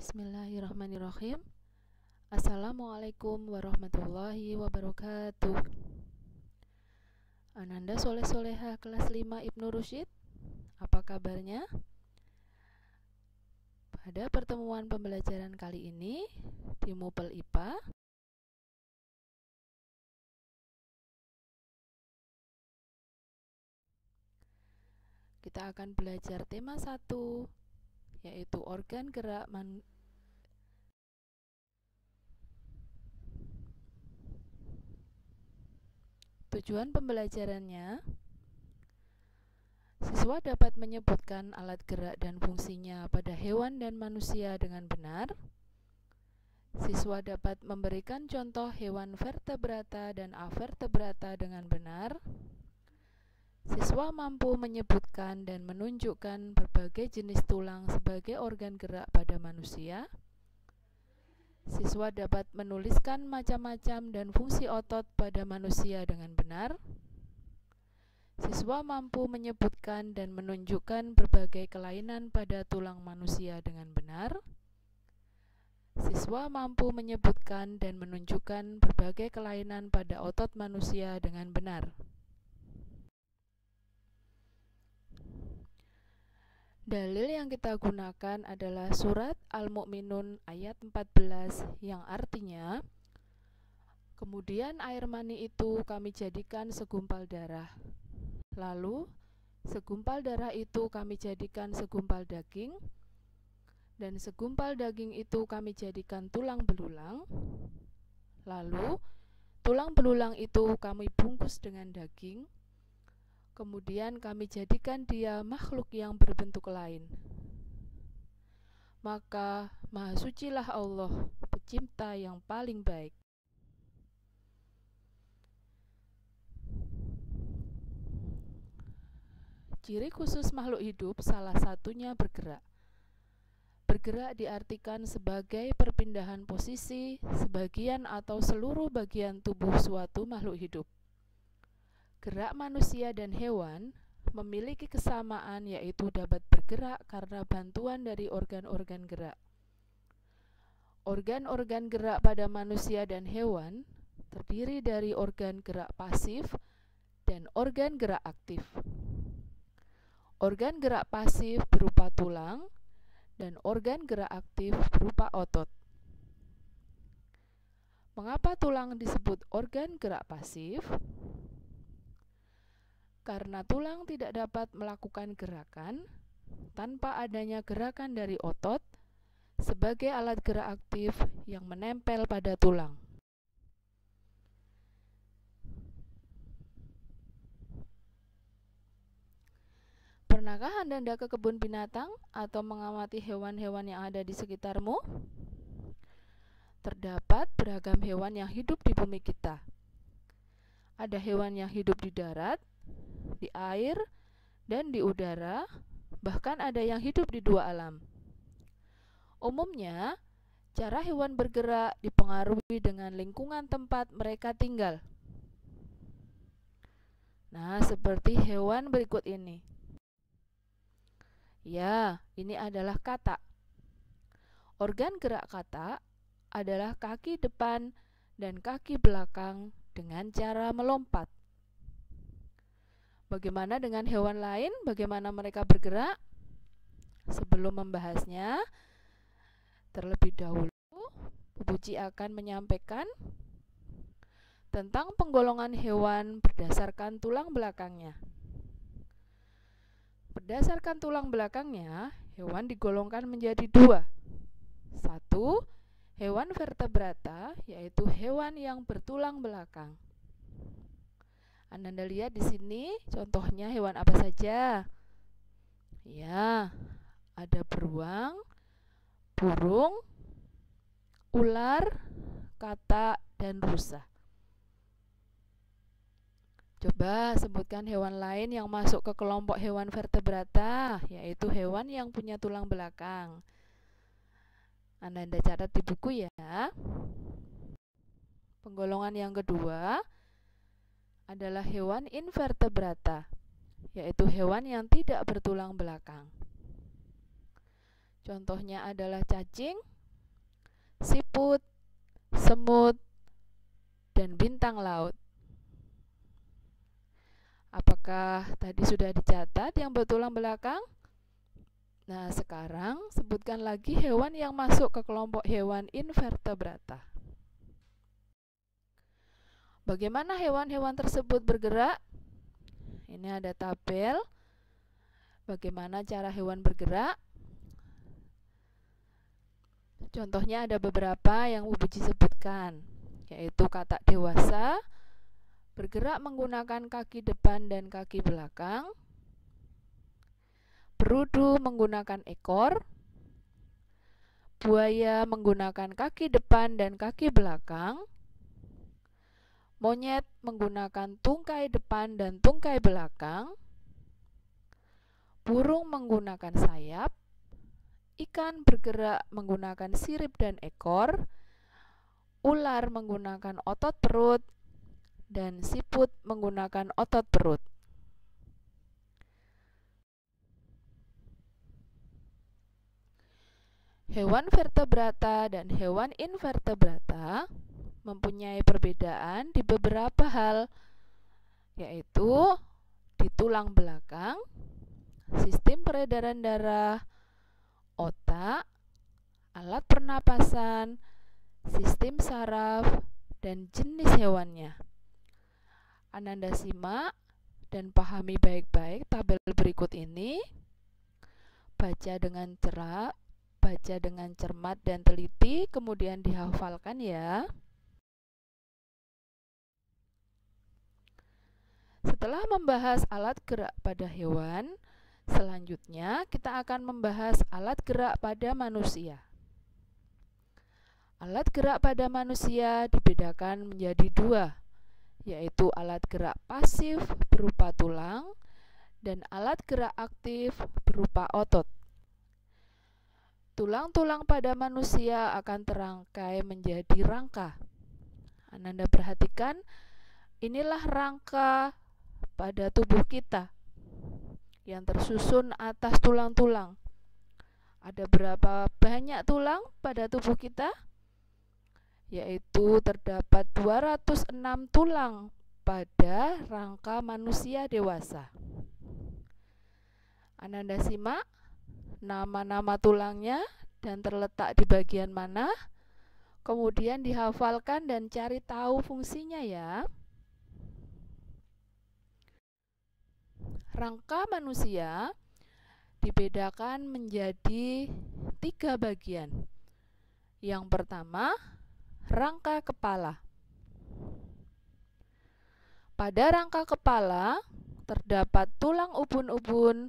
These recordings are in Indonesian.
Bismillahirrahmanirrahim. Assalamualaikum warahmatullahi wabarakatuh. Ananda Soleh Soleha kelas 5 Ibnu Rusyid. Apa kabarnya? Pada pertemuan pembelajaran kali ini di Mupel IPA, kita akan belajar tema 1, yaitu organ gerak Tujuan pembelajarannya, siswa dapat menyebutkan alat gerak dan fungsinya pada hewan dan manusia dengan benar. Siswa dapat memberikan contoh hewan vertebrata dan avertebrata dengan benar. Siswa mampu menyebutkan dan menunjukkan berbagai jenis tulang sebagai organ gerak pada manusia. Siswa dapat menuliskan macam-macam dan fungsi otot pada manusia dengan benar. Siswa mampu menyebutkan dan menunjukkan berbagai kelainan pada tulang manusia dengan benar. Siswa mampu menyebutkan dan menunjukkan berbagai kelainan pada otot manusia dengan benar. Dalil yang kita gunakan adalah surat Al-Mu'minun ayat 14 yang artinya, kemudian air mani itu kami jadikan segumpal darah. Lalu segumpal darah itu kami jadikan segumpal daging, dan segumpal daging itu kami jadikan tulang belulang. Lalu tulang belulang itu kami bungkus dengan daging. Kemudian kami jadikan dia makhluk yang berbentuk lain. Maka Maha Sucilah Allah, Pencipta yang paling baik. Ciri khusus makhluk hidup salah satunya bergerak. Bergerak diartikan sebagai perpindahan posisi sebagian atau seluruh bagian tubuh suatu makhluk hidup. Gerak manusia dan hewan memiliki kesamaan, yaitu dapat bergerak karena bantuan dari organ-organ gerak. Organ-organ gerak pada manusia dan hewan terdiri dari organ gerak pasif dan organ gerak aktif. Organ gerak pasif berupa tulang dan organ gerak aktif berupa otot. Mengapa tulang disebut organ gerak pasif? Karena tulang tidak dapat melakukan gerakan tanpa adanya gerakan dari otot sebagai alat gerak aktif yang menempel pada tulang. Pernahkah Anda ke kebun binatang atau mengamati hewan-hewan yang ada di sekitarmu? Terdapat beragam hewan yang hidup di bumi kita. Ada hewan yang hidup di darat, di air, dan di udara, bahkan ada yang hidup di dua alam. Umumnya, cara hewan bergerak dipengaruhi dengan lingkungan tempat mereka tinggal. Nah, seperti hewan berikut ini. Ya, ini adalah katak. Organ gerak katak adalah kaki depan dan kaki belakang dengan cara melompat. Bagaimana dengan hewan lain? Bagaimana mereka bergerak? Sebelum membahasnya, terlebih dahulu Bu Puji akan menyampaikan tentang penggolongan hewan berdasarkan tulang belakangnya. Berdasarkan tulang belakangnya, hewan digolongkan menjadi dua. 1. Hewan vertebrata, yaitu hewan yang bertulang belakang. Anda lihat di sini contohnya hewan apa saja? Ya, ada beruang, burung, ular, katak, dan rusa. Coba sebutkan hewan lain yang masuk ke kelompok hewan vertebrata, yaitu hewan yang punya tulang belakang. Anda catat di buku ya. Penggolongan yang kedua adalah hewan invertebrata, yaitu hewan yang tidak bertulang belakang. Contohnya adalah cacing, siput, semut, dan bintang laut. Apakah tadi sudah dicatat yang bertulang belakang? Nah, sekarang sebutkan lagi hewan yang masuk ke kelompok hewan invertebrata. Bagaimana hewan-hewan tersebut bergerak? Ini ada tabel. Bagaimana cara hewan bergerak? Contohnya ada beberapa yang Bu Puji sebutkan, yaitu katak dewasa, bergerak menggunakan kaki depan dan kaki belakang, berudu menggunakan ekor, buaya menggunakan kaki depan dan kaki belakang, monyet menggunakan tungkai depan dan tungkai belakang, burung menggunakan sayap, ikan bergerak menggunakan sirip dan ekor, ular menggunakan otot perut, dan siput menggunakan otot perut. Hewan vertebrata dan hewan invertebrata mempunyai perbedaan di beberapa hal, yaitu di tulang belakang, sistem peredaran darah, otak, alat pernapasan, sistem saraf, dan jenis hewannya. Ananda simak dan pahami baik-baik tabel berikut ini. Baca dengan cermat dan teliti, kemudian dihafalkan ya. Setelah membahas alat gerak pada hewan, selanjutnya kita akan membahas alat gerak pada manusia. Alat gerak pada manusia dibedakan menjadi dua, yaitu alat gerak pasif berupa tulang dan alat gerak aktif berupa otot. Tulang-tulang pada manusia akan terangkai menjadi rangka. Ananda perhatikan, inilah rangka pada tubuh kita yang tersusun atas tulang-tulang. Ada berapa banyak tulang pada tubuh kita? Yaitu terdapat 206 tulang pada rangka manusia dewasa. Ananda simak nama-nama tulangnya dan terletak di bagian mana, kemudian dihafalkan dan cari tahu fungsinya ya. Rangka manusia dibedakan menjadi 3 bagian. Yang pertama, rangka kepala. Pada rangka kepala terdapat tulang ubun-ubun,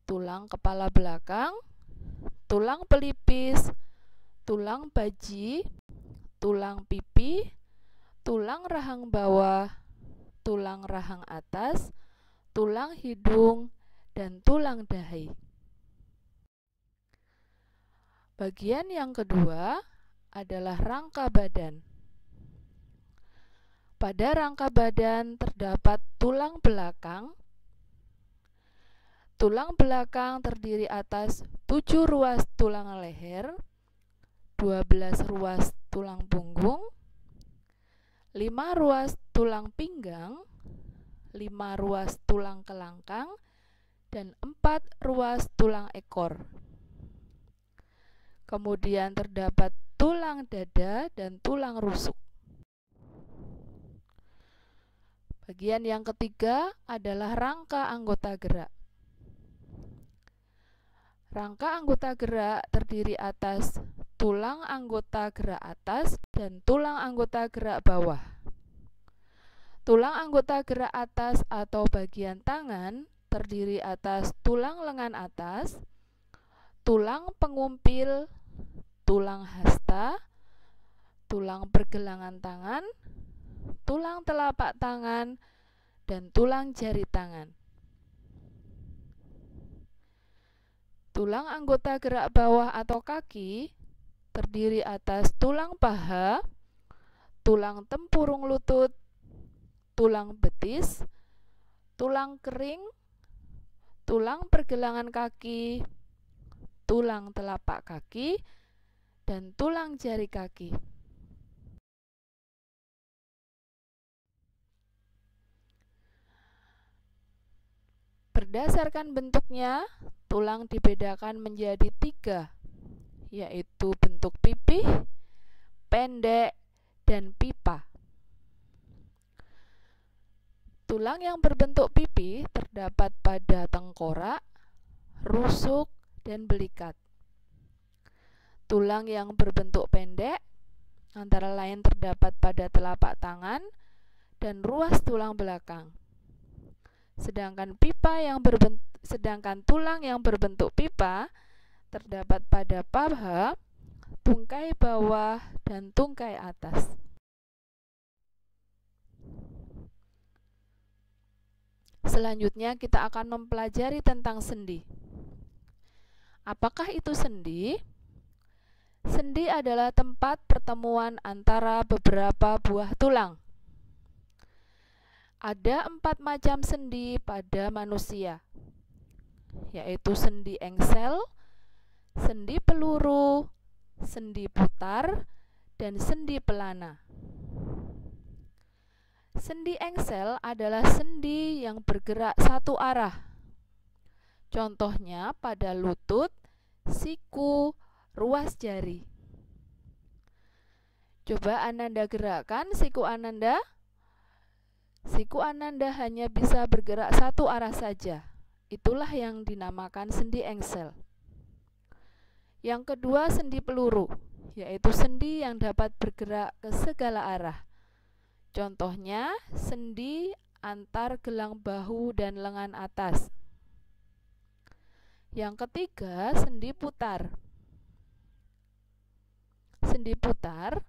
tulang kepala belakang, tulang pelipis, tulang baji, tulang pipi, tulang rahang bawah, tulang rahang atas, tulang hidung, dan tulang dahi. Bagian yang kedua adalah rangka badan. Pada rangka badan terdapat tulang belakang. Tulang belakang terdiri atas 7 ruas tulang leher, 12 ruas tulang punggung, 5 ruas tulang pinggang, 5 ruas tulang kelangkang, dan 4 ruas tulang ekor. Kemudian terdapat tulang dada dan tulang rusuk. Bagian yang ketiga adalah rangka anggota gerak. Rangka anggota gerak terdiri atas tulang anggota gerak atas dan tulang anggota gerak bawah. Tulang anggota gerak atas atau bagian tangan terdiri atas tulang lengan atas, tulang pengumpil, tulang hasta, tulang pergelangan tangan, tulang telapak tangan, dan tulang jari tangan. Tulang anggota gerak bawah atau kaki terdiri atas tulang paha, tulang tempurung lutut, tulang betis, tulang kering, tulang pergelangan kaki, tulang telapak kaki, dan tulang jari kaki. Berdasarkan bentuknya, tulang dibedakan menjadi 3, yaitu bentuk pipih, pendek, dan pipa. Tulang yang berbentuk pipih terdapat pada tengkorak, rusuk, dan belikat. Tulang yang berbentuk pendek antara lain terdapat pada telapak tangan dan ruas tulang belakang. Sedangkan tulang yang berbentuk pipa terdapat pada paha, tungkai bawah, dan tungkai atas. Selanjutnya kita akan mempelajari tentang sendi. Apakah itu sendi? Sendi adalah tempat pertemuan antara beberapa buah tulang. Ada 4 macam sendi pada manusia, yaitu sendi engsel, sendi peluru, sendi putar, dan sendi pelana. Sendi engsel adalah sendi yang bergerak satu arah. Contohnya pada lutut, siku, ruas jari. Coba Ananda gerakkan siku Ananda. Siku Ananda hanya bisa bergerak satu arah saja. Itulah yang dinamakan sendi engsel. Yang kedua, sendi peluru, yaitu sendi yang dapat bergerak ke segala arah. Contohnya, sendi antar gelang bahu dan lengan atas. Yang ketiga, sendi putar. Sendi putar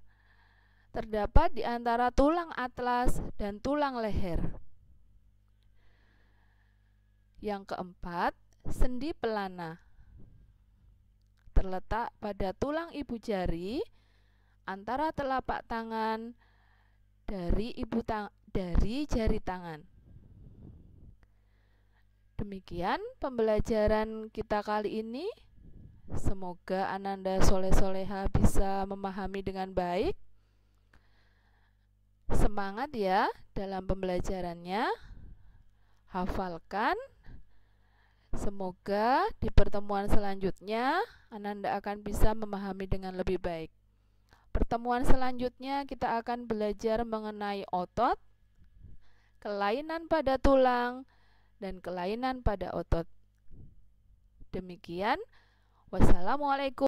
terdapat di antara tulang atlas dan tulang leher. Yang keempat, sendi pelana. Terletak pada tulang ibu jari antara telapak tangan dari jari tangan. Demikian pembelajaran kita kali ini. Semoga Ananda Soleh-Soleha bisa memahami dengan baik. Semangat ya dalam pembelajarannya. Hafalkan. Semoga di pertemuan selanjutnya Ananda akan bisa memahami dengan lebih baik. Pertemuan selanjutnya kita akan belajar mengenai otot, kelainan pada tulang, dan kelainan pada otot. Demikian. Wassalamualaikum.